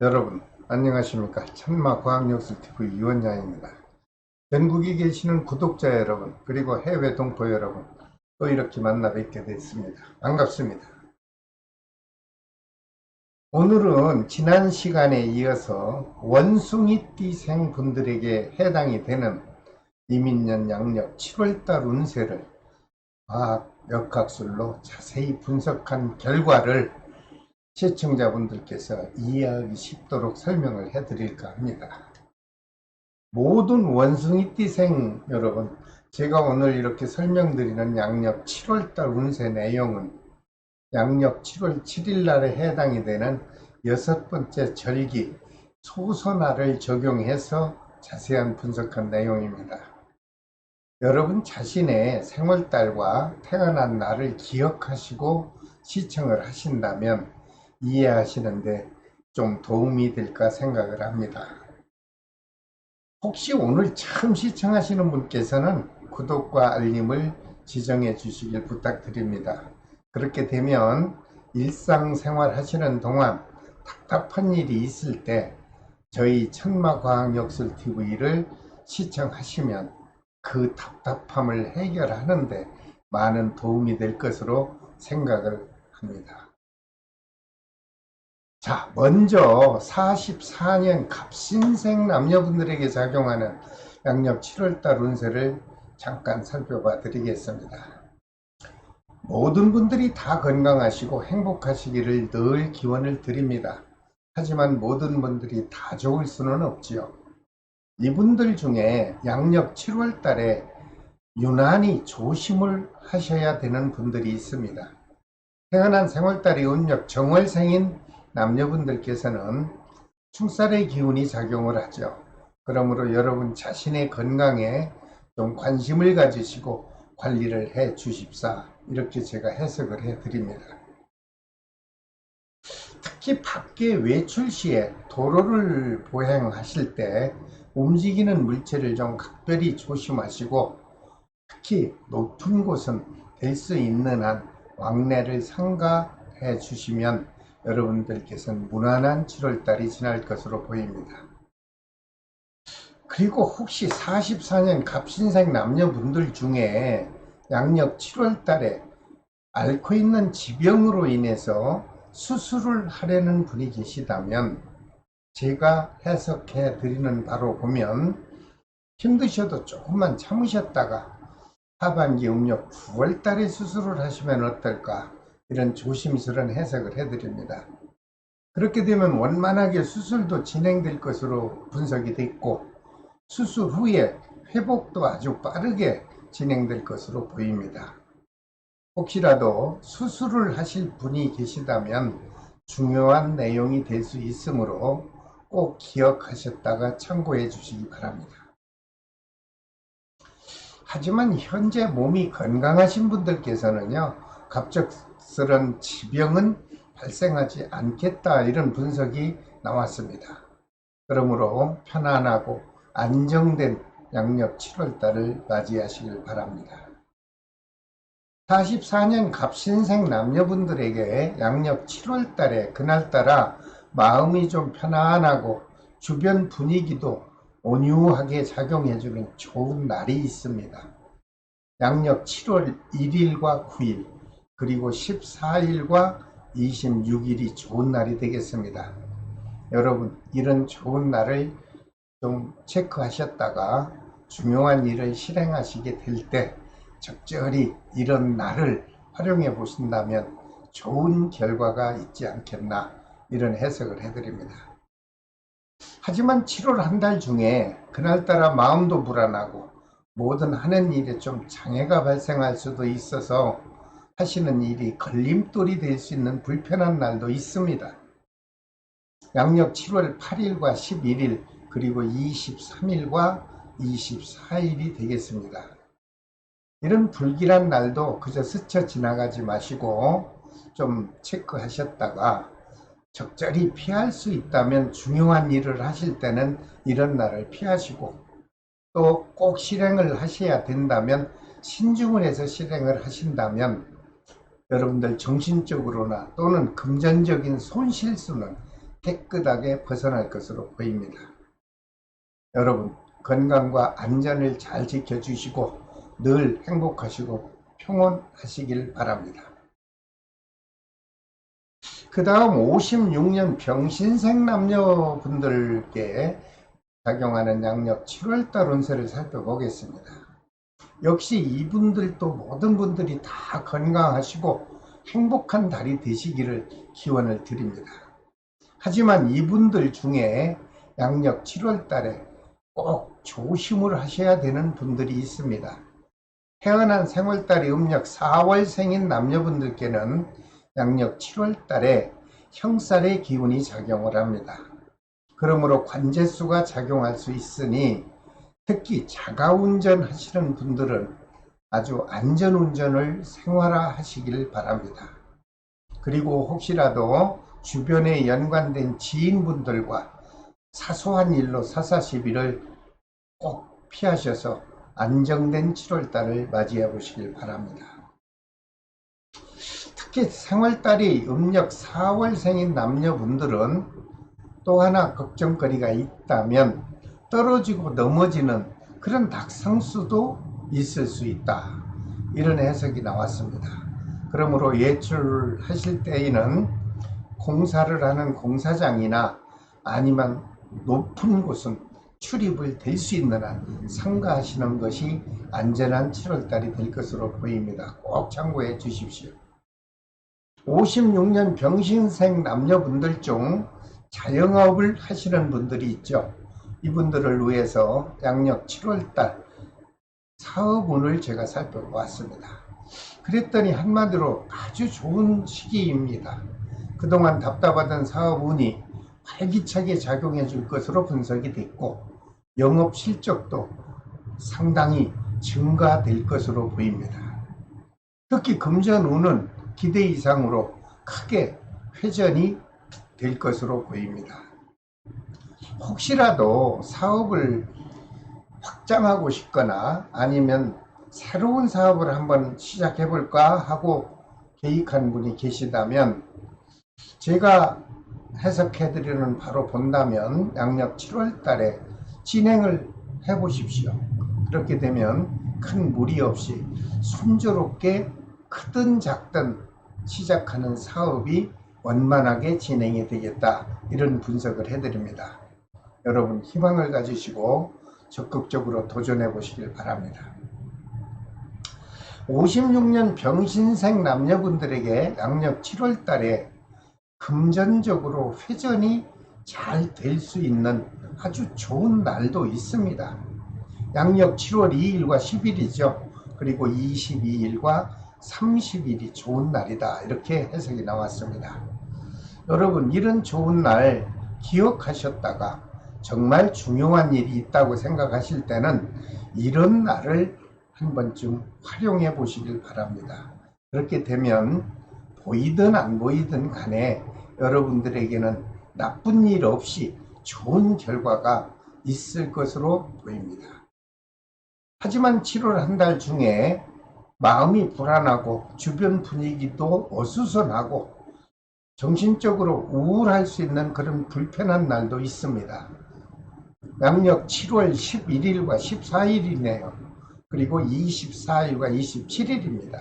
여러분 안녕하십니까. 천마과학역술TV 유원장입니다. 전국에 계시는 구독자 여러분, 그리고 해외 동포 여러분, 또 이렇게 만나 뵙게 됐습니다. 반갑습니다. 오늘은 지난 시간에 이어서 원숭이띠생 분들에게 해당이 되는 이민년 양력 7월달 운세를 과학 역학술로 자세히 분석한 결과를 시청자분들께서 이해하기 쉽도록 설명을 해드릴까 합니다. 모든 원숭이띠생 여러분, 제가 오늘 이렇게 설명드리는 양력 7월달 운세 내용은 양력 7월 7일 날에 해당이 되는 6번째 절기 소선화를 적용해서 자세한 분석한 내용입니다. 여러분 자신의 생월달과 태어난 날을 기억하시고 시청을 하신다면 이해하시는데 좀 도움이 될까 생각을 합니다. 혹시 오늘 처음 시청하시는 분께서는 구독과 알림을 지정해 주시길 부탁드립니다. 그렇게 되면 일상생활 하시는 동안 답답한 일이 있을 때 저희 천마과학역술TV를 시청하시면 그 답답함을 해결하는데 많은 도움이 될 것으로 생각을 합니다. 자, 먼저 44년 갑신생 남녀분들에게 작용하는 양력 7월달 운세를 잠깐 살펴봐 드리겠습니다. 모든 분들이 다 건강하시고 행복하시기를 늘 기원을 드립니다. 하지만 모든 분들이 다 좋을 수는 없지요. 이분들 중에 양력 7월달에 유난히 조심을 하셔야 되는 분들이 있습니다. 태어난 생월달이 음력 정월생인 남녀분들께서는 충살의 기운이 작용을 하죠. 그러므로 여러분 자신의 건강에 좀 관심을 가지시고 관리를 해 주십사, 이렇게 제가 해석을 해 드립니다. 특히 밖에 외출 시에 도로를 보행하실 때 움직이는 물체를 좀 각별히 조심하시고, 특히 높은 곳은 될 수 있는 한 왕래를 삼가해 주시면 여러분들께서는 무난한 7월달이 지날 것으로 보입니다. 그리고 혹시 44년 갑신생 남녀분들 중에 양력 7월달에 앓고 있는 지병으로 인해서 수술을 하려는 분이 계시다면 제가 해석해 드리는 바로 보면 힘드셔도 조금만 참으셨다가 하반기 음력 9월달에 수술을 하시면 어떨까, 이런 조심스러운 해석을 해드립니다. 그렇게 되면 원만하게 수술도 진행될 것으로 분석이 됐고 수술 후에 회복도 아주 빠르게 진행될 것으로 보입니다. 혹시라도 수술을 하실 분이 계시다면 중요한 내용이 될 수 있으므로 꼭 기억하셨다가 참고해 주시기 바랍니다. 하지만 현재 몸이 건강하신 분들께서는요, 갑작스런 지병은 발생하지 않겠다, 이런 분석이 나왔습니다. 그러므로 편안하고 안정된 양력 7월달을 맞이하시길 바랍니다. 44년 갑신생 남녀분들에게 양력 7월달에 그날따라 마음이 좀 편안하고 주변 분위기도 온유하게 작용해주는 좋은 날이 있습니다. 양력 7월 1일과 9일, 그리고 14일과 26일이 좋은 날이 되겠습니다. 여러분, 이런 좋은 날을 좀 체크하셨다가 중요한 일을 실행하시게 될 때 적절히 이런 날을 활용해 보신다면 좋은 결과가 있지 않겠나, 이런 해석을 해드립니다. 하지만 7월 한 달 중에 그날따라 마음도 불안하고 모든 하는 일에 좀 장애가 발생할 수도 있어서 하시는 일이 걸림돌이 될 수 있는 불편한 날도 있습니다. 양력 7월 8일과 11일, 그리고 23일과 24일이 되겠습니다. 이런 불길한 날도 그저 스쳐 지나가지 마시고 좀 체크하셨다가 적절히 피할 수 있다면 중요한 일을 하실 때는 이런 날을 피하시고, 또 꼭 실행을 하셔야 된다면 신중을 해서 실행을 하신다면 여러분들 정신적으로나 또는 금전적인 손실수는 깨끗하게 벗어날 것으로 보입니다. 여러분, 건강과 안전을 잘 지켜주시고 늘 행복하시고 평온하시길 바랍니다. 그 다음 56년 병신생 남녀분들께 작용하는 양력 7월달 운세를 살펴보겠습니다. 역시 이분들도 모든 분들이 다 건강하시고 행복한 달이 되시기를 기원을 드립니다. 하지만 이분들 중에 양력 7월달에 꼭 조심을 하셔야 되는 분들이 있습니다. 태어난 생월달이 음력 4월생인 남녀분들께는 양력 7월달에 형살의 기운이 작용을 합니다. 그러므로 관제수가 작용할 수 있으니 특히 자가운전 하시는 분들은 아주 안전운전을 생활화하시길 바랍니다. 그리고 혹시라도 주변에 연관된 지인분들과 사소한 일로 사사시비를 꼭 피하셔서 안정된 7월달을 맞이해 보시길 바랍니다. 특히 생월달이 음력 4월생인 남녀분들은 또 하나 걱정거리가 있다면 떨어지고 넘어지는 그런 낙상수도 있을 수 있다, 이런 해석이 나왔습니다. 그러므로 외출하실 때에는 공사를 하는 공사장이나 아니면 높은 곳은 출입을 될 수 있는 한 삼가하시는 것이 안전한 7월달이 될 것으로 보입니다. 꼭 참고해 주십시오. 56년 병신생 남녀분들 중 자영업을 하시는 분들이 있죠. 이분들을 위해서 양력 7월달 사업운을 제가 살펴보았습니다. 그랬더니 한마디로 아주 좋은 시기입니다. 그동안 답답하던 사업운이 활기차게 작용해 줄 것으로 분석이 됐고 영업 실적도 상당히 증가될 것으로 보입니다. 특히 금전운은 기대 이상으로 크게 회전이 될 것으로 보입니다. 혹시라도 사업을 확장하고 싶거나 아니면 새로운 사업을 한번 시작해 볼까 하고 계획한 분이 계시다면 제가 해석해 드리는 바로 본다면 양력 7월 달에 진행을 해 보십시오. 그렇게 되면 큰 무리 없이 순조롭게 크든 작든 시작하는 사업이 원만하게 진행이 되겠다, 이런 분석을 해드립니다. 여러분 희망을 가지시고 적극적으로 도전해 보시길 바랍니다. 56년 병신생 남녀분들에게 양력 7월 달에 금전적으로 회전이 잘 될 수 있는 아주 좋은 날도 있습니다. 양력 7월 2일과 10일이죠. 그리고 22일과 30일이 좋은 날이다, 이렇게 해석이 나왔습니다. 여러분 이런 좋은 날 기억하셨다가 정말 중요한 일이 있다고 생각하실 때는 이런 날을 한 번쯤 활용해 보시길 바랍니다. 그렇게 되면 보이든 안 보이든 간에 여러분들에게는 나쁜 일 없이 좋은 결과가 있을 것으로 보입니다. 하지만 7월 한 달 중에 마음이 불안하고 주변 분위기도 어수선하고 정신적으로 우울할 수 있는 그런 불편한 날도 있습니다. 양력 7월 11일과 14일이네요. 그리고 24일과 27일입니다.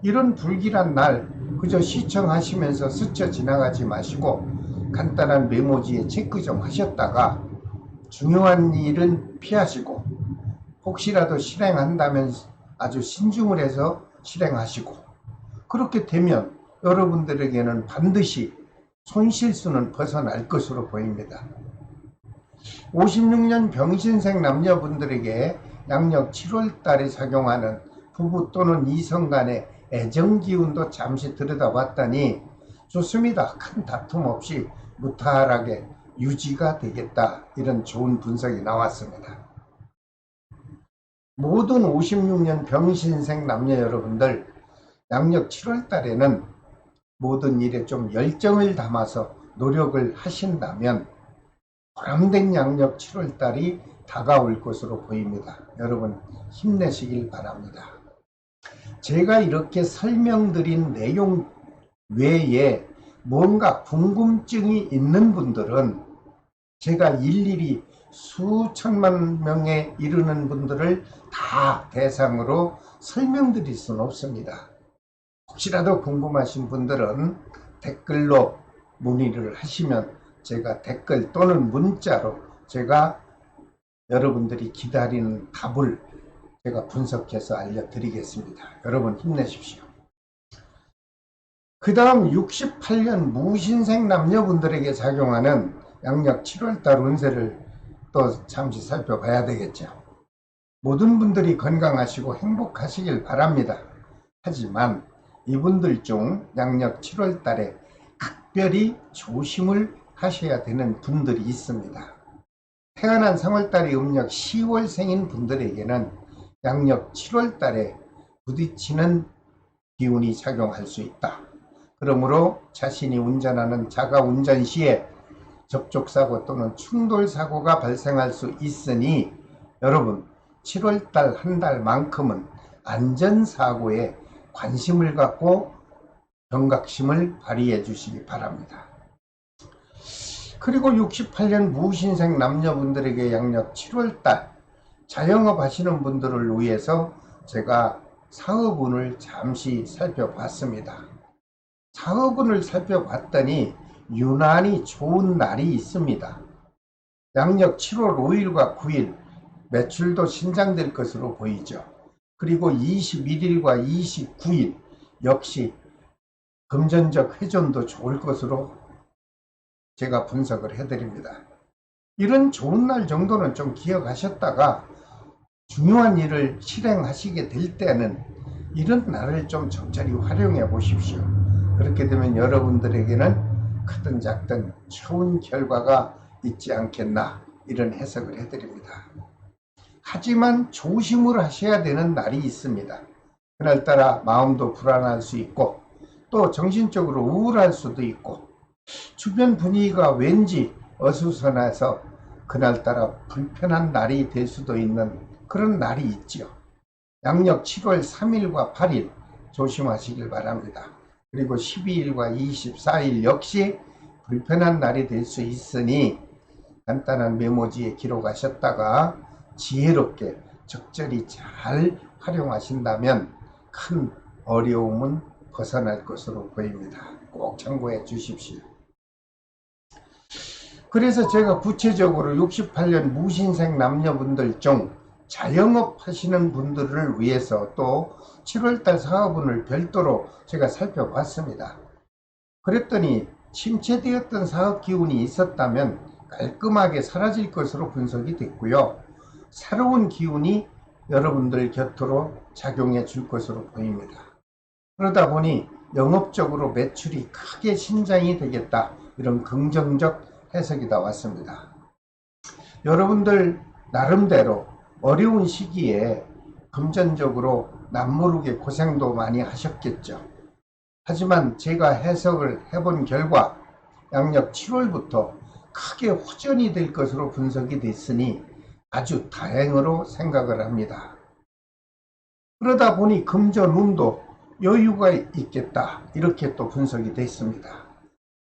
이런 불길한 날 그저 시청하시면서 스쳐 지나가지 마시고 간단한 메모지에 체크 좀 하셨다가 중요한 일은 피하시고 혹시라도 실행한다면 아주 신중을 해서 실행하시고, 그렇게 되면 여러분들에게는 반드시 손실수는 벗어날 것으로 보입니다. 56년 병신생 남녀분들에게 양력 7월 달에 작용하는 부부 또는 이성 간의 애정 기운도 잠시 들여다봤더니 좋습니다. 큰 다툼 없이 무탈하게 유지가 되겠다, 이런 좋은 분석이 나왔습니다. 모든 56년 병신생 남녀 여러분들, 양력 7월 달에는 모든 일에 좀 열정을 담아서 노력을 하신다면 보람된 양력 7월 달이 다가올 것으로 보입니다. 여러분 힘내시길 바랍니다. 제가 이렇게 설명드린 내용 외에 뭔가 궁금증이 있는 분들은 제가 일일이 수천만 명에 이르는 분들을 다 대상으로 설명드릴 수는 없습니다. 혹시라도 궁금하신 분들은 댓글로 문의를 하시면 제가 댓글 또는 문자로 제가 여러분들이 기다리는 답을 제가 분석해서 알려드리겠습니다. 여러분 힘내십시오. 그 다음 68년 무신생 남녀분들에게 작용하는 양력 7월달 운세를 또 잠시 살펴봐야 되겠죠. 모든 분들이 건강하시고 행복하시길 바랍니다. 하지만 이분들 중 양력 7월달에 각별히 조심을 하셔야 되는 분들이 있습니다. 태어난 3월달이 음력 10월생인 분들에게는 양력 7월달에 부딪히는 기운이 작용할 수 있다. 그러므로 자신이 운전하는 자가 운전 시에 접촉사고 또는 충돌사고가 발생할 수 있으니 여러분 7월달 한 달만큼은 안전사고에 관심을 갖고 경각심을 발휘해 주시기 바랍니다. 그리고 68년 무신생 남녀분들에게 양력 7월달 자영업 하시는 분들을 위해서 제가 사업운을 잠시 살펴봤습니다. 사업운을 살펴봤더니 유난히 좋은 날이 있습니다. 양력 7월 5일과 9일 매출도 신장될 것으로 보이죠. 그리고 21일과 29일 역시 금전적 회전도 좋을 것으로 제가 분석을 해드립니다. 이런 좋은 날 정도는 좀 기억하셨다가 중요한 일을 실행하시게 될 때는 이런 날을 좀 적절히 활용해 보십시오. 그렇게 되면 여러분들에게는 크든 작든 좋은 결과가 있지 않겠나 이런 해석을 해드립니다. 하지만 조심을 하셔야 되는 날이 있습니다. 그날따라 마음도 불안할 수 있고 또 정신적으로 우울할 수도 있고 주변 분위기가 왠지 어수선해서 그날따라 불편한 날이 될 수도 있는 그런 날이 있죠. 양력 7월 3일과 8일 조심하시길 바랍니다. 그리고 12일과 24일 역시 불편한 날이 될 수 있으니 간단한 메모지에 기록하셨다가 지혜롭게 적절히 잘 활용하신다면 큰 어려움은 벗어날 것으로 보입니다. 꼭 참고해 주십시오. 그래서 제가 구체적으로 68년 무신생 남녀분들 중 자영업 하시는 분들을 위해서 또 7월달 사업운을 별도로 제가 살펴봤습니다. 그랬더니 침체되었던 사업 기운이 있었다면 깔끔하게 사라질 것으로 분석이 됐고요. 새로운 기운이 여러분들 곁으로 작용해 줄 것으로 보입니다. 그러다 보니 영업적으로 매출이 크게 신장이 되겠다. 이런 긍정적 해석이 나왔습니다. 여러분들 나름대로 어려운 시기에 금전적으로 남모르게 고생도 많이 하셨겠죠. 하지만 제가 해석을 해본 결과 양력 7월부터 크게 호전이 될 것으로 분석이 됐으니 아주 다행으로 생각을 합니다. 그러다 보니 금전운도 여유가 있겠다 이렇게 또 분석이 됐습니다.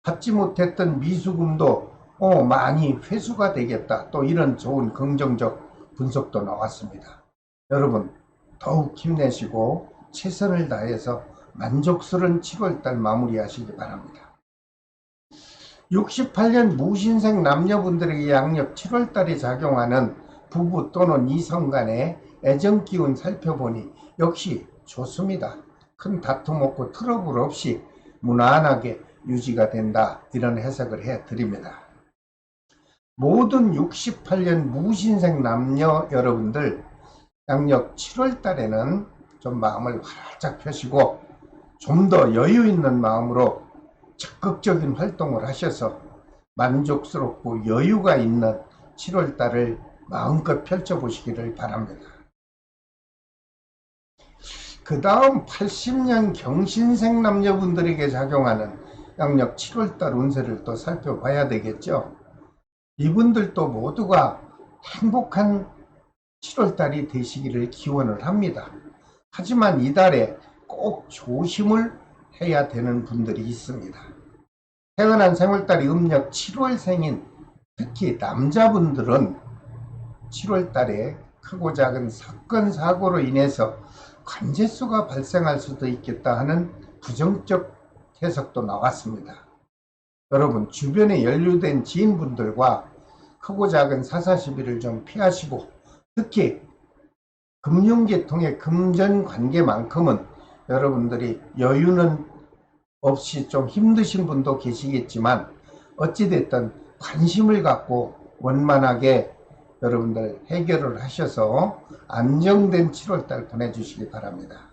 받지 못했던 미수금도 많이 회수가 되겠다 또 이런 좋은 긍정적 분석도 나왔습니다. 여러분 더욱 힘내시고 최선을 다해서 만족스러운 7월달 마무리하시기 바랍니다. 68년 무신생 남녀분들에게 양력 7월달에 작용하는 부부 또는 이성 간의 애정기운 살펴보니 역시 좋습니다. 큰 다툼 없고 트러블 없이 무난하게 유지가 된다 이런 해석을 해드립니다. 모든 68년 무신생 남녀 여러분들 양력 7월달에는 좀 마음을 활짝 펴시고 좀 더 여유 있는 마음으로 적극적인 활동을 하셔서 만족스럽고 여유가 있는 7월달을 마음껏 펼쳐보시기를 바랍니다. 그 다음 80년 경신생 남녀분들에게 작용하는 양력 7월달 운세를 또 살펴봐야 되겠죠. 이분들도 모두가 행복한 7월달이 되시기를 기원을 합니다. 하지만 이달에 꼭 조심을 해야 되는 분들이 있습니다. 태어난 생월달이 음력 7월생인 특히 남자분들은 7월달에 크고 작은 사건 사고로 인해서 관제수가 발생할 수도 있겠다 하는 부정적 해석도 나왔습니다. 여러분, 주변에 연루된 지인분들과 크고 작은 사사시비를 좀 피하시고, 특히 금융계통의 금전관계만큼은 여러분들이 여유는 없이 좀 힘드신 분도 계시겠지만 어찌됐든 관심을 갖고 원만하게 여러분들 해결을 하셔서 안정된 7월달 보내주시기 바랍니다.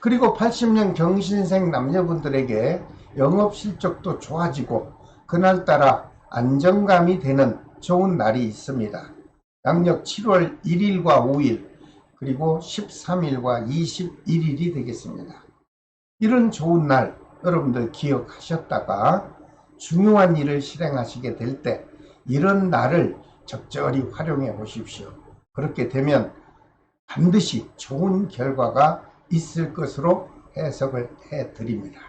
그리고 80년 경신생 남녀분들에게 영업실적도 좋아지고 그날따라 안정감이 되는 좋은 날이 있습니다. 양력 7월 1일과 5일 그리고 13일과 21일이 되겠습니다. 이런 좋은 날 여러분들 기억하셨다가 중요한 일을 실행하시게 될 때 이런 날을 적절히 활용해 보십시오. 그렇게 되면 반드시 좋은 결과가 있을 것으로 해석을 해 드립니다.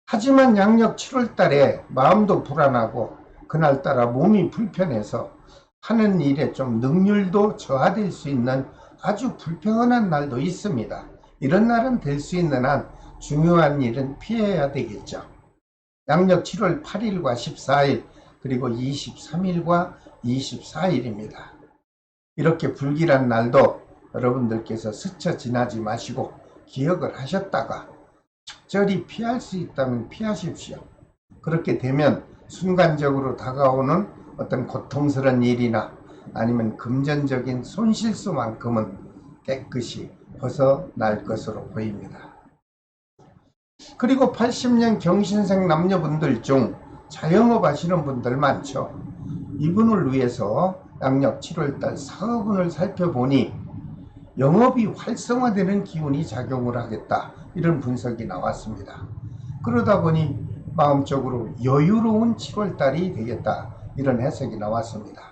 하지만 양력 7월 달에 마음도 불안하고 그날따라 몸이 불편해서 하는 일에 좀 능률도 저하될 수 있는 아주 불편한 날도 있습니다. 이런 날은 될 수 있는 한 중요한 일은 피해야 되겠죠. 양력 7월 8일과 14일 그리고 23일과 24일입니다. 이렇게 불길한 날도 여러분들께서 스쳐 지나지 마시고 기억을 하셨다가 적절히 피할 수 있다면 피하십시오. 그렇게 되면 순간적으로 다가오는 어떤 고통스러운 일이나 아니면 금전적인 손실수만큼은 깨끗이 벗어날 것으로 보입니다. 그리고 80년 경신생 남녀분들 중 자영업 하시는 분들 많죠. 이분을 위해서 양력 7월달 사업운을 살펴보니 영업이 활성화되는 기운이 작용을 하겠다, 이런 분석이 나왔습니다. 그러다 보니 마음적으로 여유로운 7월달이 되겠다, 이런 해석이 나왔습니다.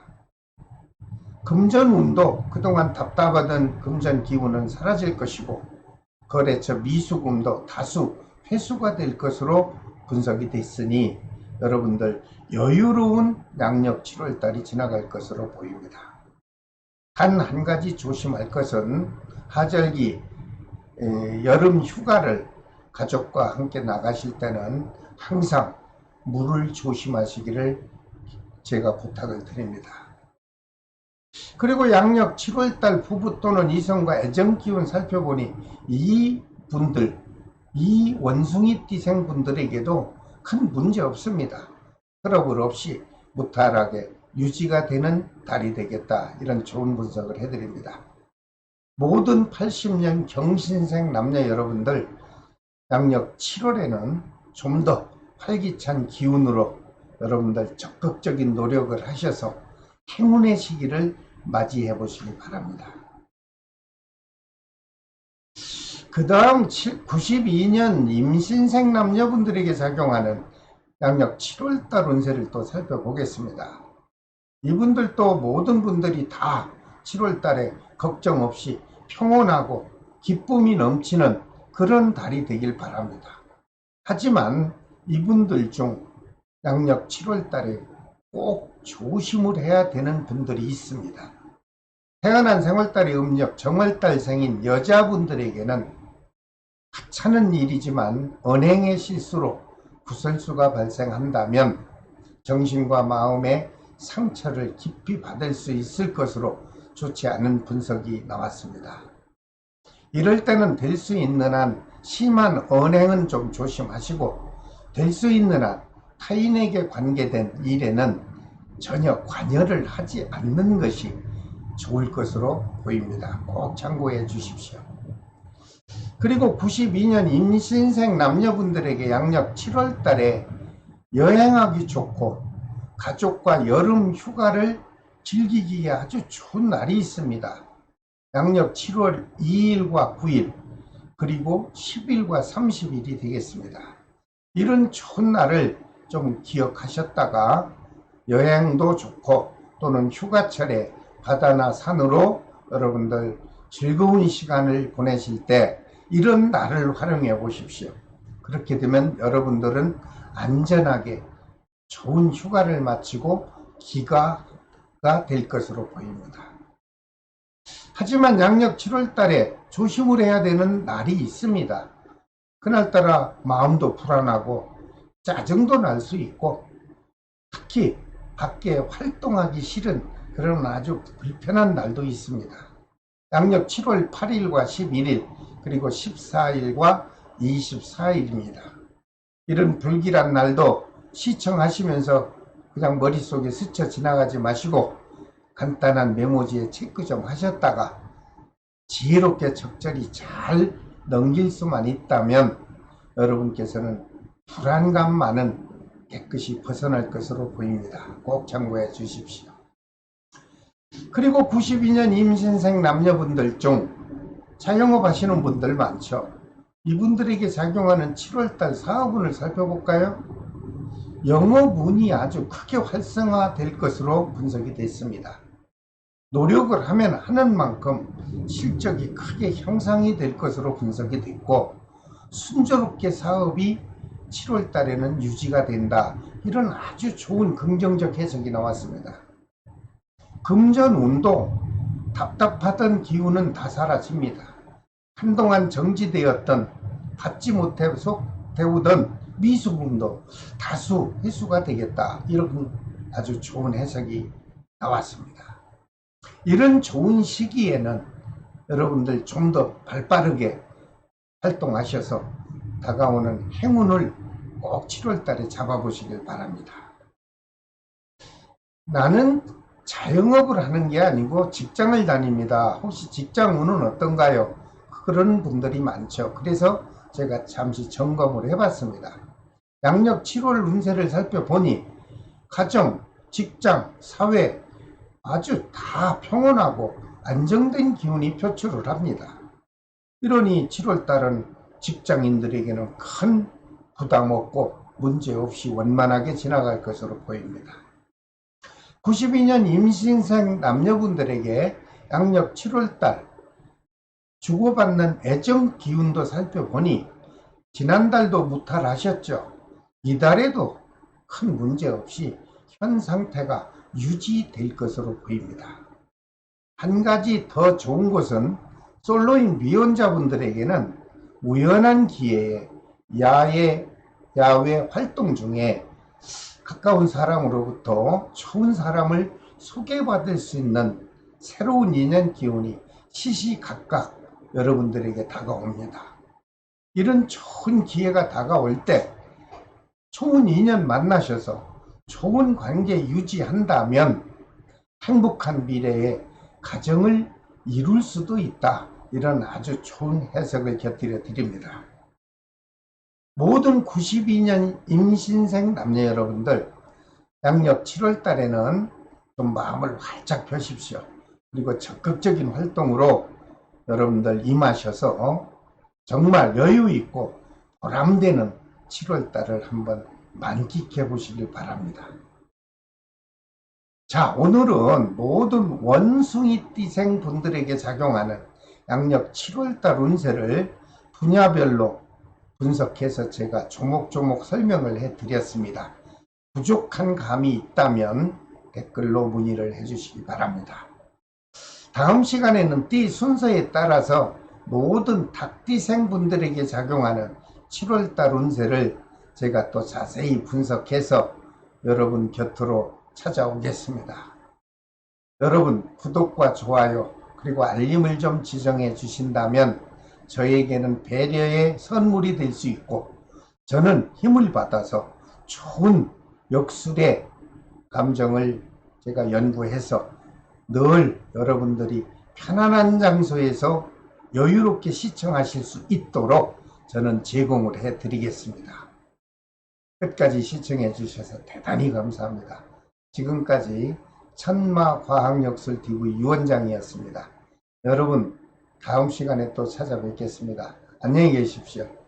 금전운도 그동안 답답하던 금전 기운은 사라질 것이고 거래처 미수금도 다수 회수가 될 것으로 분석이 됐으니 여러분들 여유로운 양력 7월달이 지나갈 것으로 보입니다. 단 한 가지 조심할 것은 하절기 여름 휴가를 가족과 함께 나가실 때는 항상 물을 조심하시기를 제가 부탁을 드립니다. 그리고 양력 7월달 부부 또는 이성과 애정기운 살펴보니 이 원숭이 띠생분들에게도 큰 문제 없습니다. 트러블 없이 무탈하게 유지가 되는 달이 되겠다, 이런 좋은 분석을 해드립니다. 모든 80년 경신생 남녀 여러분들 양력 7월에는 좀 더 활기찬 기운으로 여러분들 적극적인 노력을 하셔서 행운의 시기를 맞이해 보시기 바랍니다. 그 다음 92년 임신생 남녀분들에게 작용하는 양력 7월달 운세를 또 살펴보겠습니다. 이분들도 모든 분들이 다 7월달에 걱정 없이 평온하고 기쁨이 넘치는 그런 달이 되길 바랍니다. 하지만 이분들 중 양력 7월달에 꼭 조심을 해야 되는 분들이 있습니다. 태어난 생월달이 음력 정월달생인 여자분들에게는 하찮은 일이지만 언행의 실수로 구설수가 발생한다면 정신과 마음의 상처를 깊이 받을 수 있을 것으로 좋지 않은 분석이 나왔습니다. 이럴 때는 될 수 있는 한 심한 언행은 좀 조심하시고 될 수 있는 한 타인에게 관계된 일에는 전혀 관여를 하지 않는 것이 좋을 것으로 보입니다. 꼭 참고해 주십시오. 그리고 92년 임신생 남녀분들에게 양력 7월 달에 여행하기 좋고 가족과 여름 휴가를 즐기기에 아주 좋은 날이 있습니다. 양력 7월 2일과 9일 그리고 10일과 30일이 되겠습니다. 이런 좋은 날을 좀 기억하셨다가 여행도 좋고 또는 휴가철에 바다나 산으로 여러분들 즐거운 시간을 보내실 때 이런 날을 활용해 보십시오. 그렇게 되면 여러분들은 안전하게 좋은 휴가를 마치고 귀가가 될 것으로 보입니다. 하지만 양력 7월 달에 조심을 해야 되는 날이 있습니다. 그날따라 마음도 불안하고 짜증도 날 수 있고 특히 밖에 활동하기 싫은 그런 아주 불편한 날도 있습니다. 양력 7월 8일과 11일 그리고 14일과 24일입니다. 이런 불길한 날도 시청하시면서 그냥 머릿속에 스쳐 지나가지 마시고 간단한 메모지에 체크 좀 하셨다가 지혜롭게 적절히 잘 넘길 수만 있다면 여러분께서는 불안감만은 깨끗이 벗어날 것으로 보입니다. 꼭 참고해 주십시오. 그리고 92년 임신생 남녀분들 중 자영업 하시는 분들 많죠. 이분들에게 작용하는 7월달 사업운을 살펴볼까요? 영업운이 아주 크게 활성화될 것으로 분석이 됐습니다. 노력을 하면 하는 만큼 실적이 크게 향상이 될 것으로 분석이 됐고 순조롭게 사업이 7월 달에는 유지가 된다. 이런 아주 좋은 긍정적 해석이 나왔습니다. 금전운도 답답하던 기운은 다 사라집니다. 한동안 정지되었던 받지 못해 속되우던 미수금도 다수 회수가 되겠다. 이런 아주 좋은 해석이 나왔습니다. 이런 좋은 시기에는 여러분들 좀 더 발빠르게 활동하셔서 다가오는 행운을 꼭 7월 달에 잡아보시길 바랍니다. 나는 자영업을 하는 게 아니고 직장을 다닙니다. 혹시 직장운은 어떤가요? 그런 분들이 많죠. 그래서 제가 잠시 점검을 해봤습니다. 양력 7월 운세를 살펴보니 가정, 직장, 사회 아주 다 평온하고 안정된 기운이 표출을 합니다. 이러니 7월달은 직장인들에게는 큰 부담 없고 문제없이 원만하게 지나갈 것으로 보입니다. 92년 임신생 남녀분들에게 양력 7월달 주고받는 애정 기운도 살펴보니 지난달도 무탈하셨죠. 이달에도 큰 문제 없이 현 상태가 유지될 것으로 보입니다. 한 가지 더 좋은 것은 솔로인 미혼자분들에게는 우연한 기회에 야외 활동 중에 가까운 사람으로부터 좋은 사람을 소개받을 수 있는 새로운 인연 기운이 시시각각 여러분들에게 다가옵니다. 이런 좋은 기회가 다가올 때 좋은 인연 만나셔서 좋은 관계 유지한다면 행복한 미래에 가정을 이룰 수도 있다. 이런 아주 좋은 해석을 곁들여 드립니다. 모든 92년 임신생 남녀 여러분들 양력 7월 달에는 좀 마음을 활짝 펴십시오. 그리고 적극적인 활동으로 여러분들 임하셔서 정말 여유 있고 보람되는 7월 달을 한번 만끽해 보시길 바랍니다. 자, 오늘은 모든 원숭이띠생 분들에게 작용하는 양력 7월달 운세를 분야별로 분석해서 제가 조목조목 설명을 해 드렸습니다. 부족한 감이 있다면 댓글로 문의를 해 주시기 바랍니다. 다음 시간에는 띠 순서에 따라서 모든 닭띠생 분들에게 작용하는 7월달 운세를 제가 또 자세히 분석해서 여러분 곁으로 찾아오겠습니다. 여러분 구독과 좋아요 그리고 알림을 좀 지정해 주신다면 저에게는 배려의 선물이 될 수 있고 저는 힘을 받아서 좋은 역술의 감정을 제가 연구해서 늘 여러분들이 편안한 장소에서 여유롭게 시청하실 수 있도록 저는 제공을 해 드리겠습니다. 끝까지 시청해 주셔서 대단히 감사합니다. 지금까지 천마과학역술TV 유원장이었습니다. 여러분 다음 시간에 또 찾아뵙겠습니다. 안녕히 계십시오.